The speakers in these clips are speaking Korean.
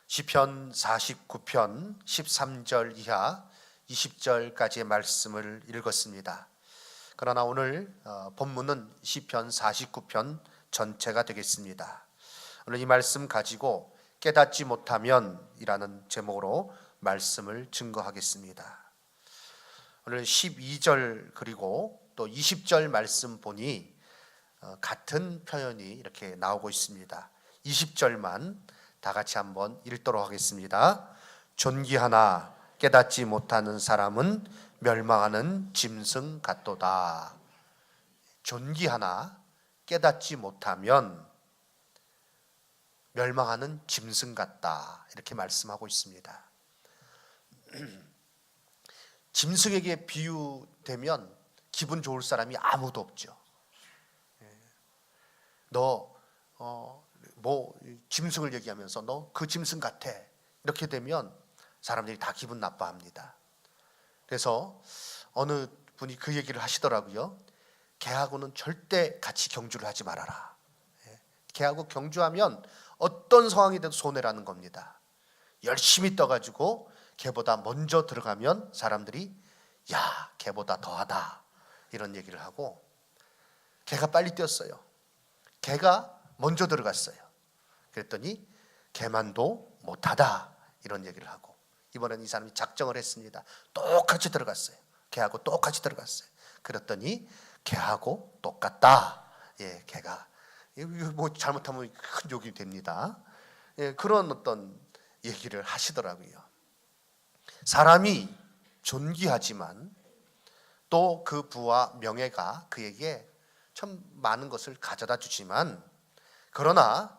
시편 49편 13절 이하 20절까지의 말씀을 읽었습니다. 그러나 오늘 본문은 시편 49편 전체가 되겠습니다. 오늘 이 말씀 가지고 깨닫지 못하면 이라는 제목으로 말씀을 증거하겠습니다. 오늘 12절 그리고 또 20절 말씀 보니 같은 표현이 이렇게 나오고 있습니다. 20절만 다 같이 한번 읽도록 하겠습니다. 존귀하나 깨닫지 못하는 사람은 멸망하는 짐승 같도다. 존귀하나 깨닫지 못하면 멸망하는 짐승 같다. 이렇게 말씀하고 있습니다. 짐승에게 비유되면 기분 좋을 사람이 아무도 없죠. 짐승을 얘기하면서 너 그 짐승 같아 이렇게 되면 사람들이 다 기분 나빠합니다. 그래서 어느 분이 그 얘기를 하시더라고요. 개하고는 절대 같이 경주를 하지 말아라. 개하고 경주하면 어떤 상황이 돼도 손해라는 겁니다. 열심히 떠가지고 개보다 먼저 들어가면 사람들이 야, 개보다 더하다 이런 얘기를 하고, 개가 빨리 뛰었어요. 개가 먼저 들어갔어요. 그랬더니 개만도 못하다 이런 얘기를 하고, 이번엔 이 사람이 작정을 했습니다. 똑같이 들어갔어요. 개하고 똑같이 들어갔어요. 그랬더니 개하고 똑같다. 개가 뭐 잘못하면 큰 욕이 됩니다. 그런 어떤 얘기를 하시더라고요. 사람이 존귀하지만 또 그 부와 명예가 그에게 참 많은 것을 가져다 주지만, 그러나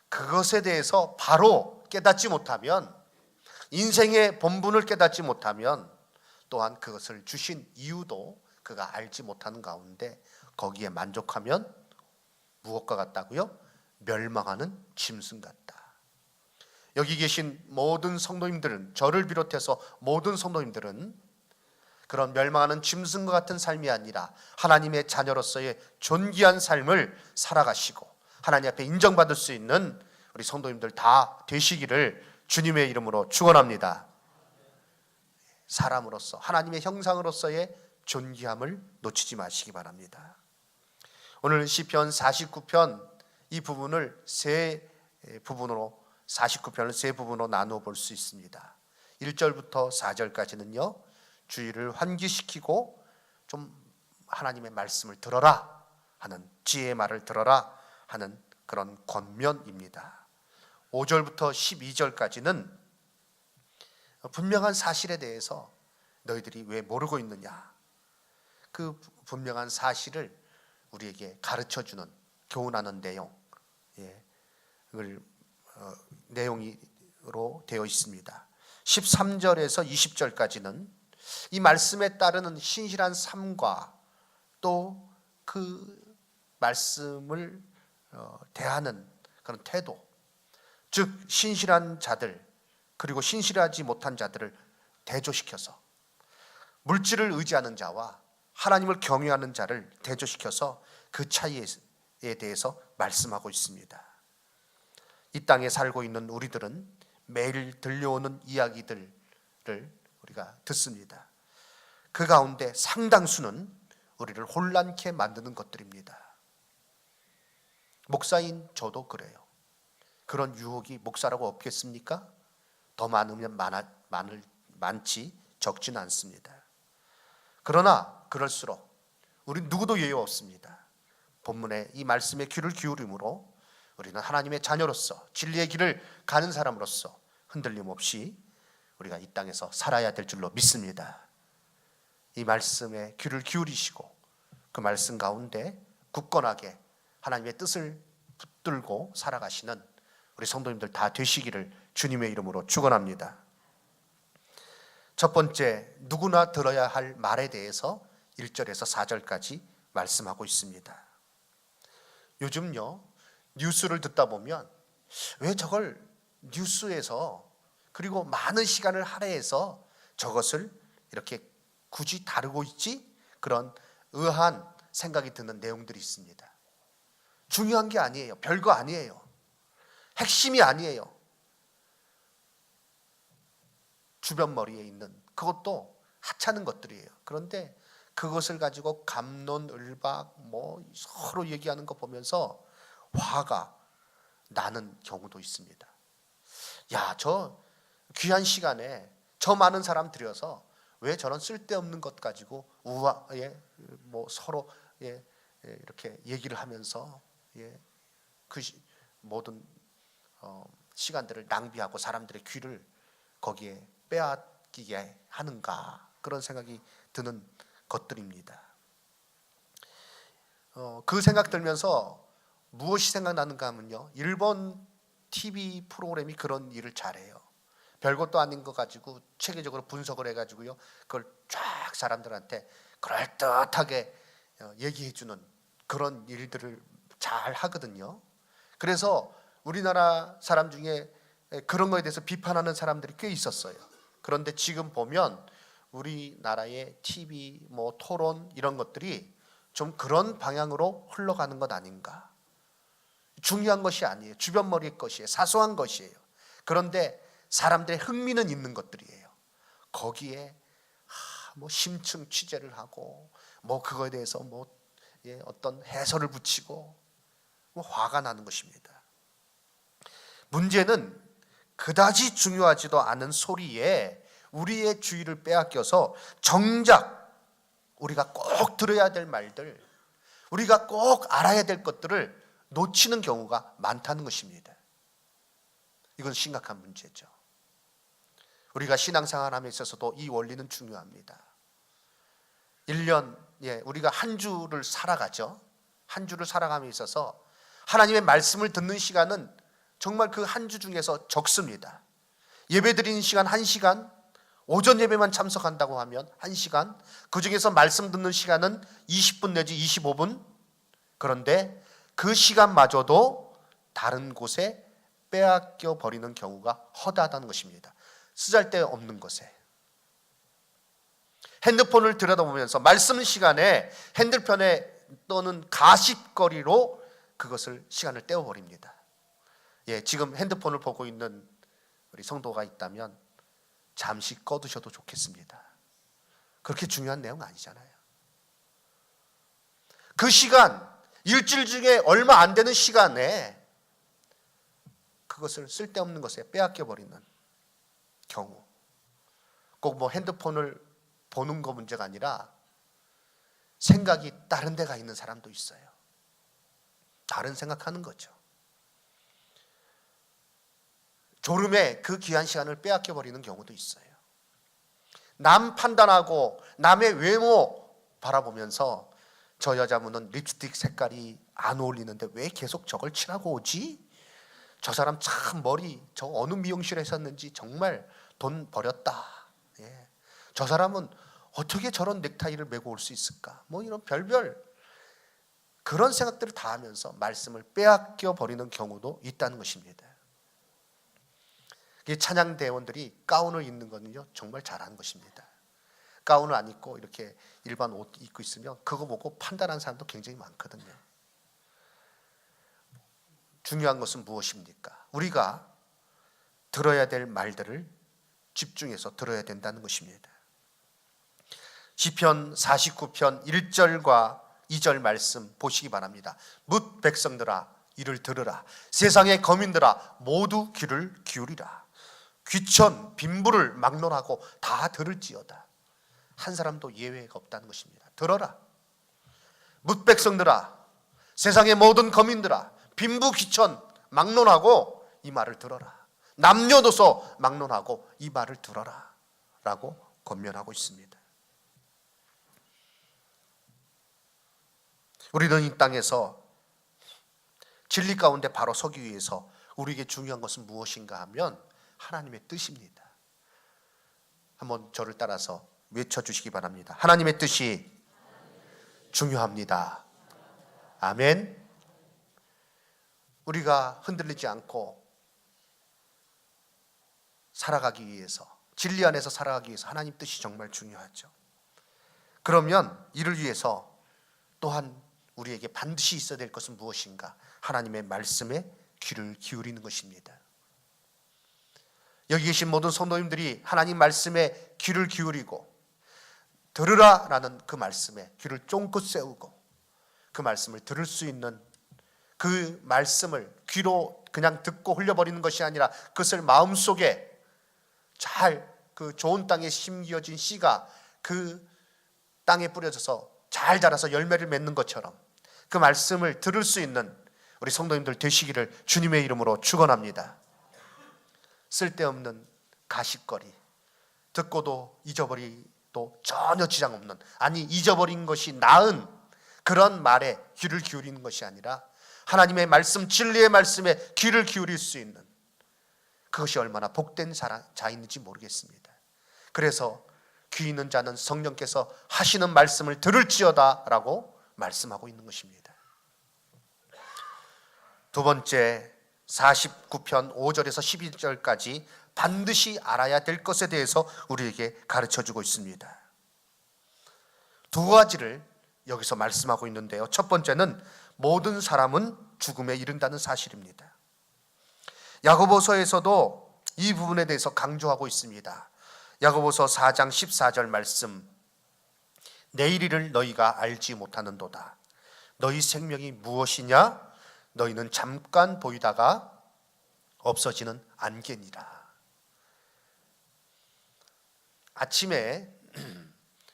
그것에 대해서 바로 깨닫지 못하면, 인생의 본분을 깨닫지 못하면, 또한 그것을 주신 이유도 그가 알지 못하는 가운데 거기에 만족하면 무엇과 같다고요? 멸망하는 짐승 같다. 여기 계신 모든 성도님들은, 저를 비롯해서 모든 성도님들은 그런 멸망하는 짐승과 같은 삶이 아니라 하나님의 자녀로서의 존귀한 삶을 살아가시고 하나님 앞에 인정받을 수 있는 우리 성도님들 다 되시기를 주님의 이름으로 축원합니다. 사람으로서, 하나님의 형상으로서의 존귀함을 놓치지 마시기 바랍니다. 오늘 시편 49편 이 부분을 49편을 세 부분으로 나누어 볼 수 있습니다. 1절부터 4절까지는요, 주의를 환기시키고 좀 하나님의 말씀을 들어라 하는, 지혜의 말을 들어라 하는 그런 권면입니다. 5절부터 12절까지는 분명한 사실에 대해서 너희들이 왜 모르고 있느냐, 그 분명한 사실을 우리에게 가르쳐주는, 교훈하는 내용으로 되어 있습니다. 13절에서 20절까지는 이 말씀에 따르는 신실한 삶과 또 그 말씀을 대하는 그런 태도, 즉 신실한 자들 그리고 신실하지 못한 자들을 대조시켜서, 물질을 의지하는 자와 하나님을 경외하는 자를 대조시켜서 그 차이에 대해서 말씀하고 있습니다. 이 땅에 살고 있는 우리들은 매일 들려오는 이야기들을 우리가 듣습니다. 그 가운데 상당수는 우리를 혼란케 만드는 것들입니다. 목사인 저도 그래요. 그런 유혹이 목사라고 없겠습니까? 더 많으면 많지 적지는 않습니다. 그러나 그럴수록 우리 누구도 예외 없습니다. 본문의 이 말씀에 귀를 기울임으로 우리는 하나님의 자녀로서 진리의 길을 가는 사람으로서 흔들림 없이 우리가 이 땅에서 살아야 될 줄로 믿습니다. 이 말씀에 귀를 기울이시고 그 말씀 가운데 굳건하게 하나님의 뜻을 붙들고 살아가시는 우리 성도님들 다 되시기를 주님의 이름으로 축원합니다. 첫 번째, 누구나 들어야 할 말에 대해서 1절에서 4절까지 말씀하고 있습니다. 요즘요, 뉴스를 듣다 보면 왜 저걸 뉴스에서, 그리고 많은 시간을 할애해서 저것을 이렇게 굳이 다루고 있지? 그런 의아한 생각이 드는 내용들이 있습니다. 중요한 게 아니에요. 별거 아니에요. 핵심이 아니에요. 주변 머리에 있는 그것도 하찮은 것들이에요. 그런데 그것을 가지고 갑론을박 뭐 서로 얘기하는 거 보면서 화가 나는 경우도 있습니다. 야, 저 귀한 시간에 저 많은 사람 들여서 왜 저런 쓸데없는 것 가지고 뭐 서로 이렇게 얘기를 하면서 모든 시간들을 낭비하고 사람들의 귀를 거기에 빼앗기게 하는가, 그런 생각이 드는 것들입니다. 그 생각 들면서 무엇이 생각나는가 하면요, 일본 TV 프로그램이 그런 일을 잘해요. 별것도 아닌 거 가지고 체계적으로 분석을 해가지고요, 그걸 쫙 사람들한테 그럴듯하게 얘기해주는 그런 일들을 잘 하거든요. 그래서 우리나라 사람 중에 그런 거에 대해서 비판하는 사람들이 꽤 있었어요. 그런데 지금 보면 우리나라의 TV, 뭐 토론 이런 것들이 좀 그런 방향으로 흘러가는 것 아닌가. 중요한 것이 아니에요. 주변 머리의 것이에요. 사소한 것이에요. 그런데 사람들의 흥미는 있는 것들이에요. 거기에 뭐 심층 취재를 하고 뭐 그거에 대해서 뭐 어떤 해설을 붙이고 뭐 화가 나는 것입니다. 문제는 그다지 중요하지도 않은 소리에 우리의 주의를 빼앗겨서 정작 우리가 꼭 들어야 될 말들, 우리가 꼭 알아야 될 것들을 놓치는 경우가 많다는 것입니다. 이건 심각한 문제죠. 우리가 신앙생활함에 있어서도 이 원리는 중요합니다. 1년, 우리가 한 주를 살아가죠. 한 주를 살아감에 있어서 하나님의 말씀을 듣는 시간은 정말 그 한 주 중에서 적습니다. 예배 드리는 시간 1시간, 오전 예배만 참석한다고 하면 1시간, 그 중에서 말씀 듣는 시간은 20분 내지 25분. 그런데 그 시간마저도 다른 곳에 빼앗겨 버리는 경우가 허다하다는 것입니다. 쓰잘데없는 것에. 핸드폰을 들여다보면서 말씀 시간에 핸드폰에 떠는 가십거리로 그것을 시간을 때워버립니다. 지금 핸드폰을 보고 있는 우리 성도가 있다면 잠시 꺼두셔도 좋겠습니다. 그렇게 중요한 내용 아니잖아요. 그 시간, 일주일 중에 얼마 안 되는 시간에 그것을 쓸데없는 것에 빼앗겨 버리는 경우. 꼭 뭐 핸드폰을 보는 거 문제가 아니라 생각이 다른 데가 있는 사람도 있어요. 다른 생각하는 거죠. 졸음에 그 귀한 시간을 빼앗겨 버리는 경우도 있어요. 남 판단하고 남의 외모 바라보면서 저 여자분은 립스틱 색깔이 안 어울리는데 왜 계속 저걸 칠하고 오지? 저 사람 참 머리 저 어느 미용실에 샀는지 정말 돈 버렸다. 저 사람은 어떻게 저런 넥타이를 메고 올 수 있을까? 뭐 이런 별별 그런 생각들을 다 하면서 말씀을 빼앗겨 버리는 경우도 있다는 것입니다. 찬양 대원들이 가운을 입는 거는요 정말 잘하는 것입니다. 가운을 안 입고 이렇게 일반 옷 입고 있으면 그거 보고 판단하는 사람도 굉장히 많거든요. 중요한 것은 무엇입니까? 우리가 들어야 될 말들을 집중해서 들어야 된다는 것입니다. 시편 49편 1절과 2절 말씀 보시기 바랍니다. 뭇 백성들아 이를 들으라. 세상의 거민들아 모두 귀를 기울이라. 귀천 빈부를 막론하고 다 들을지어다. 한 사람도 예외가 없다는 것입니다. 들어라. 뭇 백성들아, 세상의 모든 거민들아, 빈부 귀천 막론하고 이 말을 들어라. 남녀노소 막론하고 이 말을 들어라 라고 권면하고 있습니다. 우리는 이 땅에서 진리 가운데 바로 서기 위해서 우리에게 중요한 것은 무엇인가 하면 하나님의 뜻입니다. 한번 저를 따라서 외쳐주시기 바랍니다. 하나님의 뜻이 중요합니다. 아멘. 우리가 흔들리지 않고 살아가기 위해서, 진리 안에서 살아가기 위해서 하나님 뜻이 정말 중요하죠. 그러면 이를 위해서 또한 우리에게 반드시 있어야 될 것은 무엇인가? 하나님의 말씀에 귀를 기울이는 것입니다. 여기 계신 모든 성도님들이 하나님 말씀에 귀를 기울이고 들으라라는 그 말씀에 귀를 쫑긋 세우고 그 말씀을 들을 수 있는, 그 말씀을 귀로 그냥 듣고 흘려버리는 것이 아니라 그것을 마음속에 잘, 그 좋은 땅에 심겨진 씨가 그 땅에 뿌려져서 잘 자라서 열매를 맺는 것처럼 그 말씀을 들을 수 있는 우리 성도님들 되시기를 주님의 이름으로 축원합니다. 쓸데없는 가십거리, 듣고도 잊어버리도 전혀 지장 없는, 아니 잊어버린 것이 나은 그런 말에 귀를 기울이는 것이 아니라 하나님의 말씀, 진리의 말씀에 귀를 기울일 수 있는, 그것이 얼마나 복된 자인지 모르겠습니다. 그래서 귀 있는 자는 성령께서 하시는 말씀을 들을지어다 라고 말씀하고 있는 것입니다. 두 번째, 49편 5절에서 12절까지 반드시 알아야 될 것에 대해서 우리에게 가르쳐주고 있습니다. 두 가지를 여기서 말씀하고 있는데요, 첫 번째는 모든 사람은 죽음에 이른다는 사실입니다. 야고보서에서도 이 부분에 대해서 강조하고 있습니다. 야고보서 4장 14절 말씀, 내일 일을 너희가 알지 못하는도다. 너희 생명이 무엇이냐? 너희는 잠깐 보이다가 없어지는 안개니라. 아침에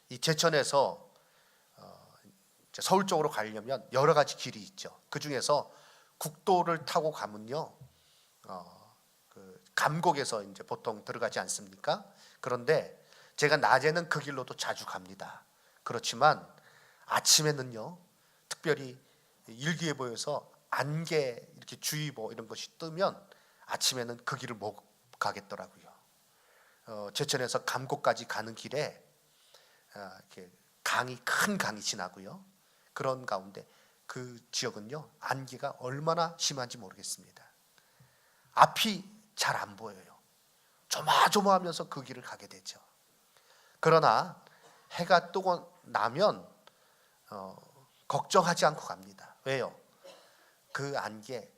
이 제천에서 서울 쪽으로 가려면 여러 가지 길이 있죠. 그 중에서 국도를 타고 가면요, 그 감곡에서 이제 보통 들어가지 않습니까? 그런데 제가 낮에는 그 길로도 자주 갑니다. 그렇지만 아침에는요, 특별히 일기예보에서 안개 이렇게 주의보 이런 것이 뜨면 아침에는 그 길을 못 가겠더라고요. 제천에서 감곡까지 가는 길에 이렇게 큰 강이 지나고요. 그런 가운데 그 지역은요, 안개가 얼마나 심한지 모르겠습니다. 앞이 잘 안 보여요. 조마조마하면서 그 길을 가게 되죠. 그러나 해가 뜨고 나면 걱정하지 않고 갑니다. 왜요? 그 안개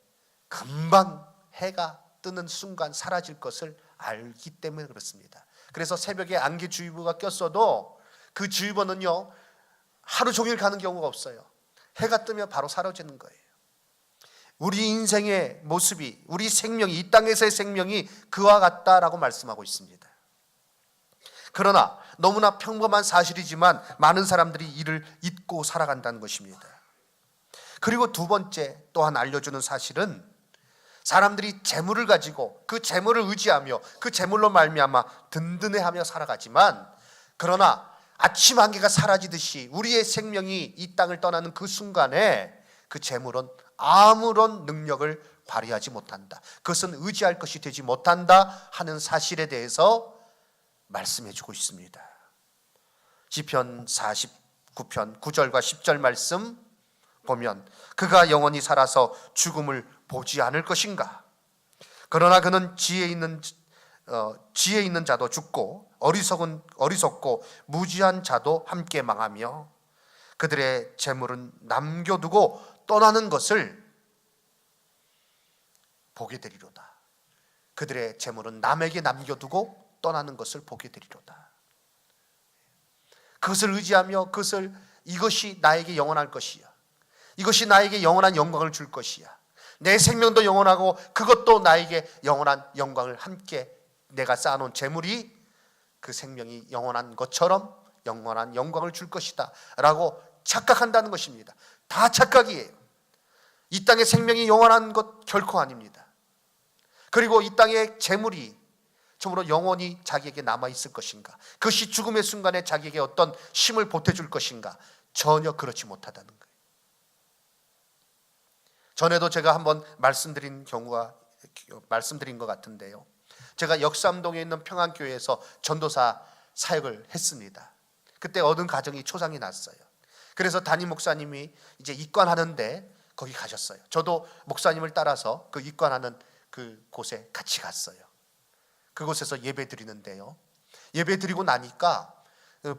금방 해가 뜨는 순간 사라질 것을 알기 때문에 그렇습니다. 그래서 새벽에 안개주의보가 꼈어도 그 주의보는요, 하루 종일 가는 경우가 없어요. 해가 뜨면 바로 사라지는 거예요. 우리 인생의 모습이, 우리 생명이, 이 땅에서의 생명이 그와 같다라고 말씀하고 있습니다. 그러나 너무나 평범한 사실이지만 많은 사람들이 이를 잊고 살아간다는 것입니다. 그리고 두 번째 또한 알려주는 사실은, 사람들이 재물을 가지고 그 재물을 의지하며 그 재물로 말미암아 든든해하며 살아가지만, 그러나 아침 안개가 사라지듯이 우리의 생명이 이 땅을 떠나는 그 순간에 그 재물은 아무런 능력을 발휘하지 못한다. 그것은 의지할 것이 되지 못한다 하는 사실에 대해서 말씀해 주고 있습니다. 시편 49편 9절과 10절 말씀 보면, 그가 영원히 살아서 죽음을 보지 않을 것인가? 그러나 그는 지혜 있는 자도 죽고 어리석고 무지한 자도 함께 망하며 그들의 재물은 남겨두고 떠나는 것을 보게 되리로다. 그들의 재물은 남에게 남겨두고 떠나는 것을 보게 되리로다. 그것을 의지하며 이것이 나에게 영원할 것이야. 이것이 나에게 영원한 영광을 줄 것이야. 내 생명도 영원하고 그것도 나에게 영원한 영광을 함께, 내가 쌓아놓은 재물이 그 생명이 영원한 것처럼 영원한 영광을 줄 것이다 라고 착각한다는 것입니다. 다 착각이에요. 이 땅의 생명이 영원한 것 결코 아닙니다. 그리고 이 땅의 재물이 정말로 영원히 자기에게 남아있을 것인가? 그것이 죽음의 순간에 자기에게 어떤 힘을 보태줄 것인가? 전혀 그렇지 못하다는 거예요. 전에도 제가 한번 말씀드린 것 같은데요, 제가 역삼동에 있는 평안교회에서 전도사 사역을 했습니다. 그때 얻은 가정이 초상이 났어요. 그래서 담임 목사님이 이제 입관하는데 거기 가셨어요. 저도 목사님을 따라서 그 입관하는 그 곳에 같이 갔어요. 그곳에서 예배 드리는데요, 예배 드리고 나니까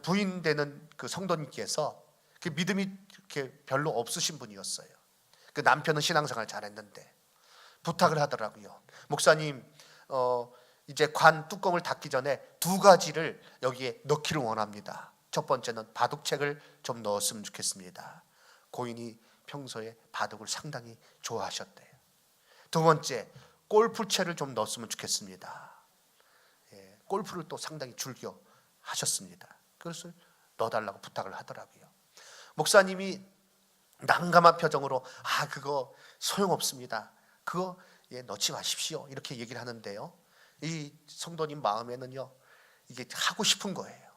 부인 되는 그 성도님께서 그 믿음이 이렇게 별로 없으신 분이었어요. 그 남편은 신앙생활 잘했는데 부탁을 하더라고요. 목사님, 이제 관 뚜껑을 닫기 전에 두 가지를 여기에 넣기를 원합니다. 첫 번째는 바둑책을 좀 넣었으면 좋겠습니다. 고인이 평소에 바둑을 상당히 좋아하셨대요. 두 번째, 골프채를 좀 넣었으면 좋겠습니다. 골프를 또 상당히 즐겨 하셨습니다. 그것을 넣어달라고 부탁을 하더라고요. 목사님이 난감한 표정으로 그거 소용없습니다. 그거 넣지 마십시오. 이렇게 얘기를 하는데요. 이 성도님 마음에는요, 이게 하고 싶은 거예요.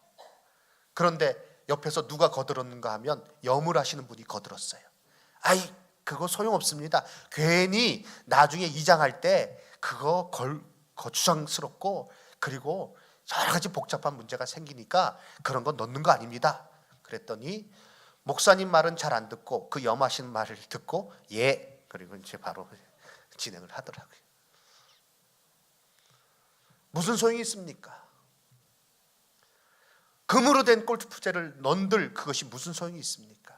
그런데 옆에서 누가 거들었는가 하면 염을 분이 거들었어요. 그거 소용없습니다. 괜히 나중에 이장할 때 그거 거추장스럽고 그리고 여러 가지 복잡한 문제가 생기니까 그런 거 넣는 거 아닙니다. 그랬더니 목사님 말은 잘 안 듣고 그 염하신 말을 듣고 그리고 이제 바로 진행을 하더라고요. 무슨 소용이 있습니까? 금으로 된 골프채를 넣은들 그것이 무슨 소용이 있습니까?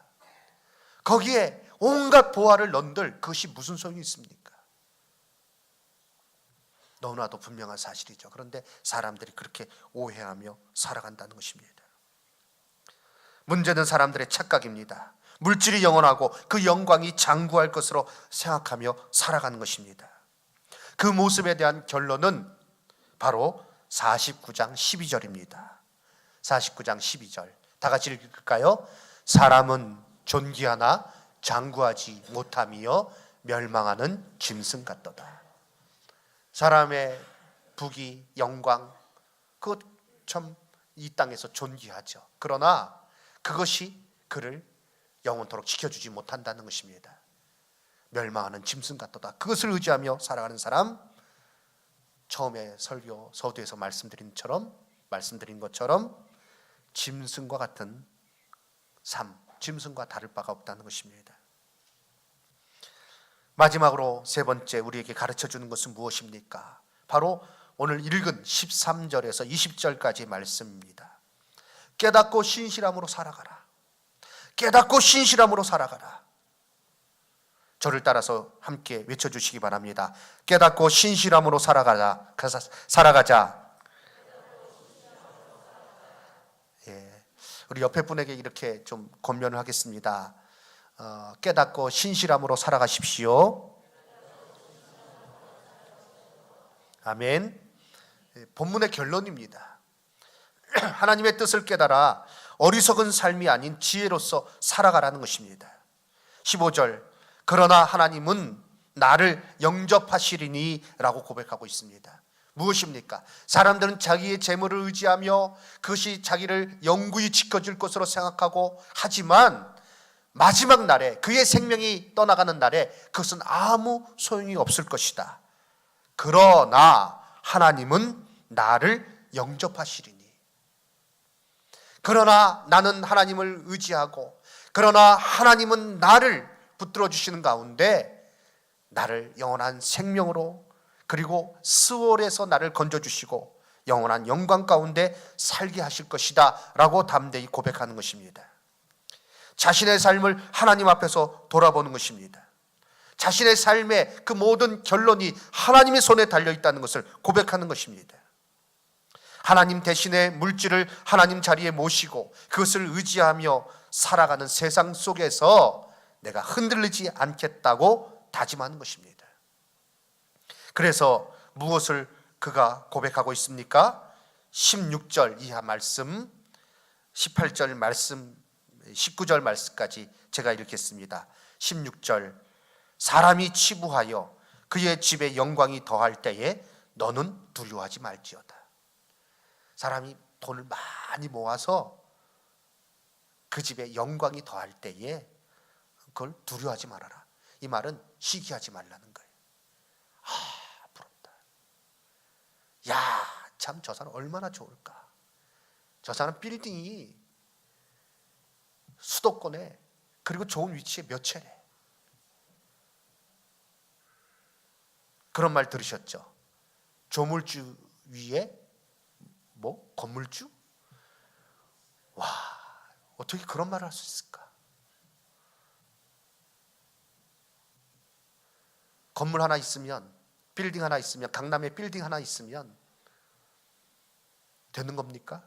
거기에 온갖 보화를 넣은들 그것이 무슨 소용이 있습니까? 너무나도 분명한 사실이죠. 그런데 사람들이 그렇게 오해하며 살아간다는 것입니다. 문제는 사람들의 착각입니다. 물질이 영원하고 그 영광이 장구할 것으로 생각하며 살아가는 것입니다. 그 모습에 대한 결론은 바로 49장 12절입니다. 49장 12절 다 같이 읽을까요? 사람은 존귀하나 장구하지 못하며 멸망하는 짐승 같도다. 사람의 부귀, 영광, 그것 참 이 땅에서 존귀하죠. 그러나 그것이 그를 영원토록 지켜주지 못한다는 것입니다. 멸망하는 짐승 같도다. 그것을 의지하며 살아가는 사람, 처음에 설교 서두에서 말씀드린 것처럼 짐승과 같은 삶, 짐승과 다를 바가 없다는 것입니다. 마지막으로 세 번째 우리에게 가르쳐주는 것은 무엇입니까? 바로 오늘 읽은 13절에서 20절까지 말씀입니다. 깨닫고 신실함으로 살아가라. 깨닫고 신실함으로 살아가라. 저를 따라서 함께 외쳐주시기 바랍니다. 깨닫고 신실함으로 살아가자. 우리 옆에 분에게 이렇게 좀 권면을 하겠습니다. 깨닫고 신실함으로 살아가십시오. 아멘. 본문의 결론입니다. 하나님의 뜻을 깨달아 어리석은 삶이 아닌 지혜로서 살아가라는 것입니다. 15절 그러나 하나님은 나를 영접하시리니 라고 고백하고 있습니다. 무엇입니까? 사람들은 자기의 재물을 의지하며 그것이 자기를 영구히 지켜줄 것으로 생각하고 하지만 마지막 날에 그의 생명이 떠나가는 날에 그것은 아무 소용이 없을 것이다. 그러나 하나님은 나를 영접하시리니. 그러나 나는 하나님을 의지하고 그러나 하나님은 나를 붙들어 주시는 가운데 나를 영원한 생명으로 그리고 스월에서 나를 건져주시고 영원한 영광 가운데 살게 하실 것이다 라고 담대히 고백하는 것입니다. 자신의 삶을 하나님 앞에서 돌아보는 것입니다. 자신의 삶의 그 모든 결론이 하나님의 손에 달려있다는 것을 고백하는 것입니다. 하나님 대신에 물질을 하나님 자리에 모시고 그것을 의지하며 살아가는 세상 속에서 내가 흔들리지 않겠다고 다짐하는 것입니다. 그래서 무엇을 그가 고백하고 있습니까? 16절 이하 말씀, 18절 말씀, 19절 말씀까지 제가 읽겠습니다. 16절 사람이 치부하여 그의 집에 영광이 더할 때에 너는 두려워하지 말지어다. 사람이 돈을 많이 모아서 그 집에 영광이 더할 때에 그걸 두려워하지 말아라. 이 말은 시기하지 말라는 거예요. 부럽다. 야, 참 저 사람 얼마나 좋을까. 저 사람 빌딩이 수도권에 그리고 좋은 위치에 몇 채래. 그런 말 들으셨죠? 조물주 위에 건물주? 와, 어떻게 그런 말을 할 수 있을까? 건물 하나 있으면, 빌딩 하나 있으면, 강남에 빌딩 하나 있으면 되는 겁니까?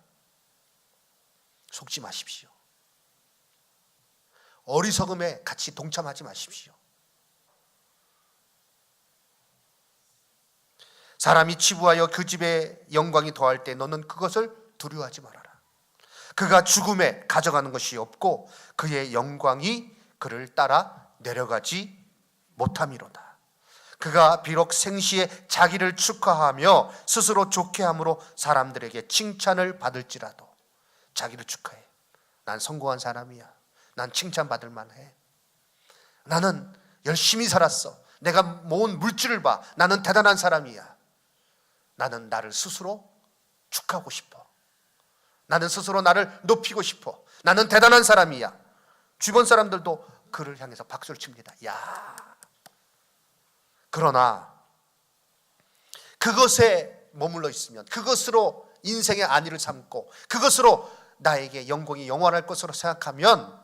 속지 마십시오. 어리석음에 같이 동참하지 마십시오. 사람이 치부하여 그 집에 영광이 더할 때 너는 그것을 두려워하지 말아라. 그가 죽음에 가져가는 것이 없고 그의 영광이 그를 따라 내려가지 못함이로다. 그가 비록 생시에 자기를 축하하며 스스로 좋게 함으로 사람들에게 칭찬을 받을지라도 자기를 축하해. 난 성공한 사람이야. 난 칭찬받을 만해. 나는 열심히 살았어. 내가 모은 물질을 봐. 나는 대단한 사람이야. 나는 나를 스스로 축하하고 싶어. 나는 스스로 나를 높이고 싶어. 나는 대단한 사람이야. 주변 사람들도 그를 향해서 박수를 칩니다. 야. 그러나 그것에 머물러 있으면, 그것으로 인생의 안위를 삼고 그것으로 나에게 영광이 영원할 것으로 생각하면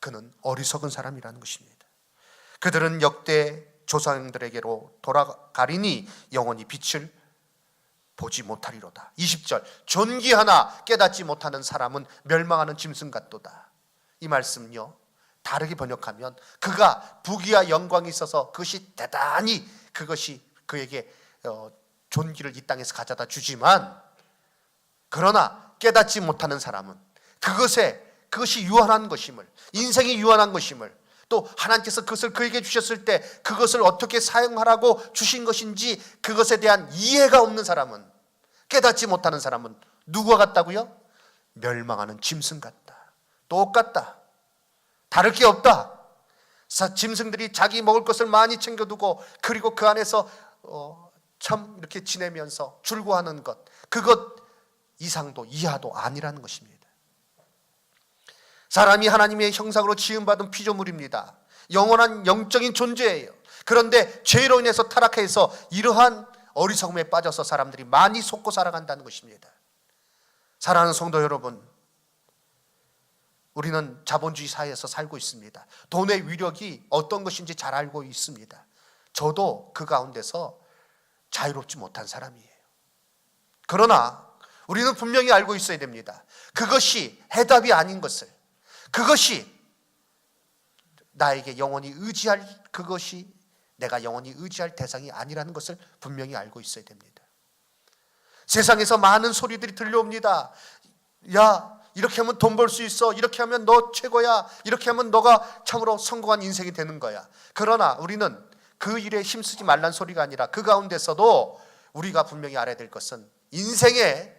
그는 어리석은 사람이라는 것입니다. 그들은 역대 조상들에게로 돌아가리니 영원히 빛을 보지 못하리로다. 20절, 존귀하나 깨닫지 못하는 사람은 멸망하는 짐승 같도다. 이 말씀은요, 다르게 번역하면 그가 부귀와 영광이 있어서 그것이 대단히 그것이 그에게 존귀를 이 땅에서 가져다 주지만, 그러나 깨닫지 못하는 사람은 그것이 유한한 것임을, 인생이 유한한 것임을, 또 하나님께서 그것을 그에게 주셨을 때 그것을 어떻게 사용하라고 주신 것인지 그것에 대한 이해가 없는 사람은, 깨닫지 못하는 사람은 누구와 같다고요? 멸망하는 짐승 같다. 똑같다. 다를 게 없다. 짐승들이 자기 먹을 것을 많이 챙겨두고 그리고 그 안에서 참 이렇게 지내면서 줄고하는 것, 그것 이상도 이하도 아니라는 것입니다. 사람이 하나님의 형상으로 지음받은 피조물입니다. 영원한 영적인 존재예요. 그런데 죄로 인해서 타락해서 이러한 어리석음에 빠져서 사람들이 많이 속고 살아간다는 것입니다. 사랑하는 성도 여러분, 우리는 자본주의 사회에서 살고 있습니다. 돈의 위력이 어떤 것인지 잘 알고 있습니다. 저도 그 가운데서 자유롭지 못한 사람이에요. 그러나 우리는 분명히 알고 있어야 됩니다. 그것이 해답이 아닌 것을, 그것이 나에게 영원히 의지할, 그것이 내가 영원히 의지할 대상이 아니라는 것을 분명히 알고 있어야 됩니다. 세상에서 많은 소리들이 들려옵니다. 야, 이렇게 하면 돈 벌 수 있어. 이렇게 하면 너 최고야. 이렇게 하면 너가 참으로 성공한 인생이 되는 거야. 그러나 우리는 그 일에 힘쓰지 말란 소리가 아니라 그 가운데서도 우리가 분명히 알아야 될 것은 인생의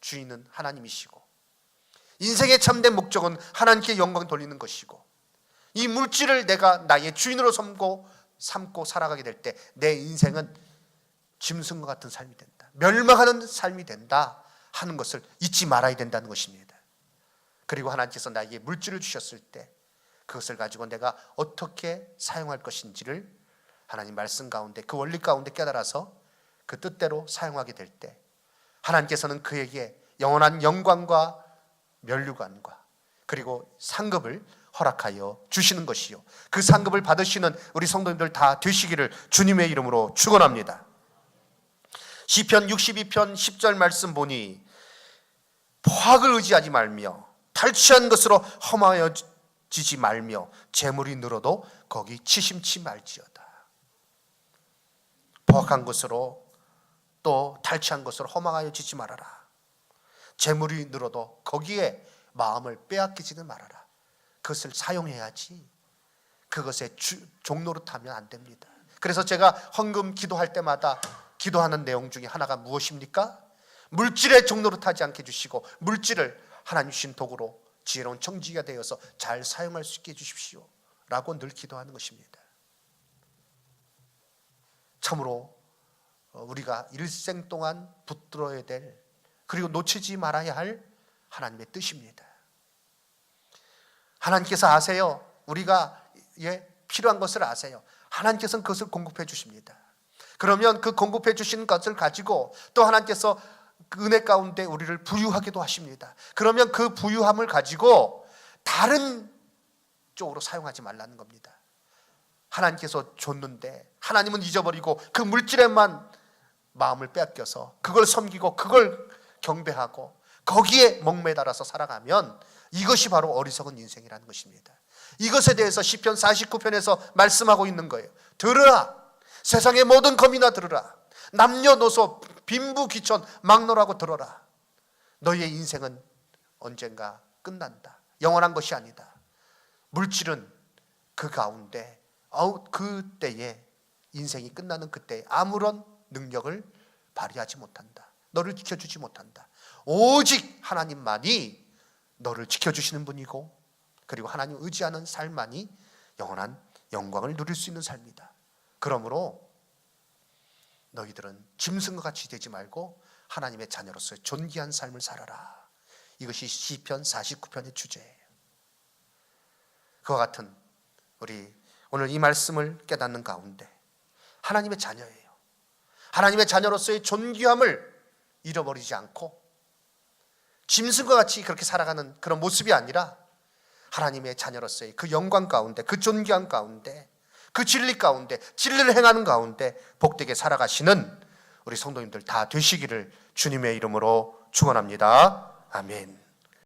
주인은 하나님이시고, 인생의 참된 목적은 하나님께 영광 돌리는 것이고, 이 물질을 내가 나의 주인으로 삼고 살아가게 될 때 내 인생은 짐승과 같은 삶이 된다, 멸망하는 삶이 된다 하는 것을 잊지 말아야 된다는 것입니다. 그리고 하나님께서 나에게 물질을 주셨을 때 그것을 가지고 내가 어떻게 사용할 것인지를 하나님 말씀 가운데, 그 원리 가운데 깨달아서 그 뜻대로 사용하게 될 때 하나님께서는 그에게 영원한 영광과 면류관과 그리고 상급을 허락하여 주시는 것이요, 그 상급을 받으시는 우리 성도님들 다 되시기를 주님의 이름으로 축원합니다. 시편 62편 10절 말씀 보니 포악을 의지하지 말며 탈취한 것으로 허망하여지지 말며 재물이 늘어도 거기 치심치 말지어다. 포악한 것으로 또 탈취한 것으로 허망하여지지 말아라. 재물이 늘어도 거기에 마음을 빼앗기지는 말아라. 그것을 사용해야지 그것에 종노릇하면 안 됩니다. 그래서 제가 헌금 기도할 때마다 기도하는 내용 중에 하나가 무엇입니까? 물질에 종노릇하지 않게 해주시고 물질을 하나님 주신 도구로 지혜로운 청지기가 되어서 잘 사용할 수 있게 해주십시오 라고 늘 기도하는 것입니다. 참으로 우리가 일생 동안 붙들어야 될, 그리고 놓치지 말아야 할 하나님의 뜻입니다. 하나님께서 아세요. 우리가 필요한 것을 아세요. 하나님께서는 그것을 공급해 주십니다. 그러면 그 공급해 주신 것을 가지고 또 하나님께서 그 은혜 가운데 우리를 부유하기도 하십니다. 그러면 그 부유함을 가지고 다른 쪽으로 사용하지 말라는 겁니다. 하나님께서 줬는데 하나님은 잊어버리고 그 물질에만 마음을 빼앗겨서 그걸 섬기고 그걸 경배하고 거기에 목매달아서 살아가면 이것이 바로 어리석은 인생이라는 것입니다. 이것에 대해서 시편 49편에서 말씀하고 있는 거예요. 들으라. 세상의 모든 검이나 들으라. 남녀노소 빈부귀천 막론하고 들어라. 너희의 인생은 언젠가 끝난다. 영원한 것이 아니다. 물질은 그 가운데 그때에 인생이 끝나는 그때에 아무런 능력을 발휘하지 못한다. 너를 지켜주지 못한다. 오직 하나님만이 너를 지켜주시는 분이고, 그리고 하나님 의지하는 삶만이 영원한 영광을 누릴 수 있는 삶이다. 그러므로 너희들은 짐승과 같이 되지 말고 하나님의 자녀로서의 존귀한 삶을 살아라. 이것이 시편 49편의 주제예요. 그와 같은 우리 오늘 이 말씀을 깨닫는 가운데 하나님의 자녀예요. 하나님의 자녀로서의 존귀함을 잃어버리지 않고 짐승과 같이 그렇게 살아가는 그런 모습이 아니라 하나님의 자녀로서의 그 영광 가운데, 그 존귀함 가운데, 그 진리 가운데, 진리를 행하는 가운데 복되게 살아가시는 우리 성도님들 다 되시기를 주님의 이름으로 축원합니다. 아멘.